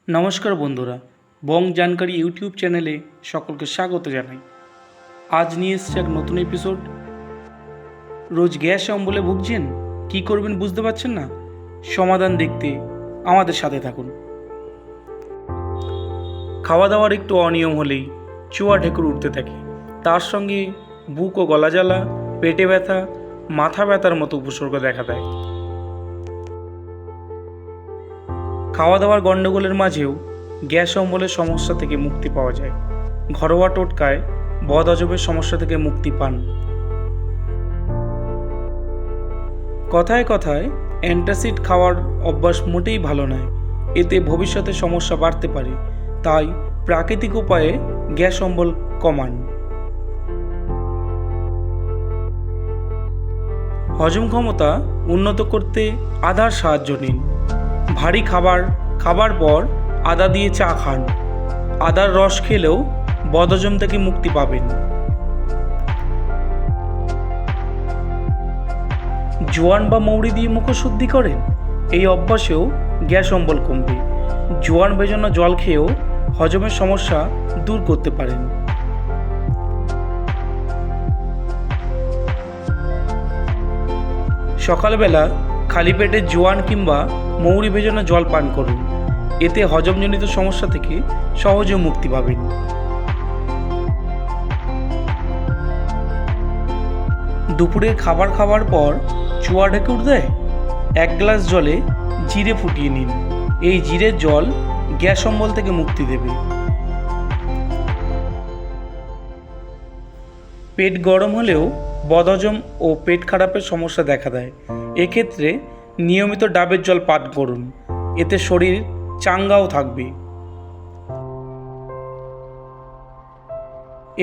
নমস্কার বন্ধুরা, বং জানকারি ইউটিউব চ্যানেলে সকলকে স্বাগত জানাই। আজ নিয়ে এসেছে এক নতুন এপিসোড। রোজ গ্যাস অম্বলে ভুগছেন, কি করবেন বুঝতে পারছেন না? সমাধান দেখতে আমাদের সাথে থাকুন। খাওয়া দাওয়ার একটু অনিয়ম হলেই চুয়া ঢেকুর উঠতে থাকে, তার সঙ্গে বুক ও গলা জ্বালা, পেটে ব্যথা, মাথা ব্যথার মতো উপসর্গ দেখা দেয়। খাওয়া দাওয়ার গণ্ডগোলের মাঝেও গ্যাস অম্বলের সমস্যা থেকে মুক্তি পাওয়া যায়। ঘরোয়া টোটকায় বদহজমের সমস্যা থেকে মুক্তি পান। কথায় কথায় অ্যান্টাসিড খাওয়ার অভ্যাস মোটেই ভালো নয়, এতে ভবিষ্যতে সমস্যা বাড়তে পারে। তাই প্রাকৃতিক উপায়ে গ্যাস অম্বল কমান। হজম ক্ষমতা উন্নত করতে আদার সাহায্য নিন। ভারী খাবার পর আদা দিয়ে চা খান। আদার রস খেলেও বদহজম থেকে মুক্তি পাবেন। জোয়ান বা মৌরি দিয়ে মুখশুদ্ধি করেন, এই অভ্যাসেও গ্যাস অম্বল কমবে। জোয়ান ভেজানো জল খেয়েও হজমের সমস্যা দূর করতে পারেন। সকালবেলা খালি পেটে জোয়ান কিংবা মৌরি ভেজানো জল পান করুন, এতে হজমজনিত সমস্যা থেকে সহজে মুক্তি পাবেন। দুপুরের খাবার খাওয়ার পর চুয়া ঢেকুর দেয়, 1 গ্লাস জলে জিরে ফুটিয়ে নিন। এই জিরের জল গ্যাস অম্বল থেকে মুক্তি দেবে। পেট গরম হলেও বদহজম ও পেট খারাপের সমস্যা দেখা দেয়। এক্ষেত্রে নিয়মিত ডাবের জল পান করুন, এতে শরীর চাঙ্গাও থাকবে।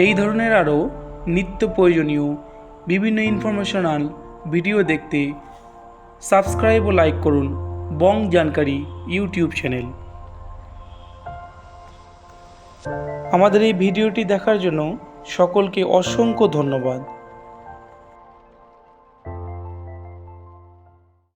এই ধরনের আরও নিত্য প্রয়োজনীয় বিভিন্ন ইনফরমেশনাল ভিডিও দেখতে সাবস্ক্রাইব ও লাইক করুন বং জানকারি ইউটিউব চ্যানেল। আমাদের এই ভিডিওটি দেখার জন্য সকলকে অসংখ্য ধন্যবাদ।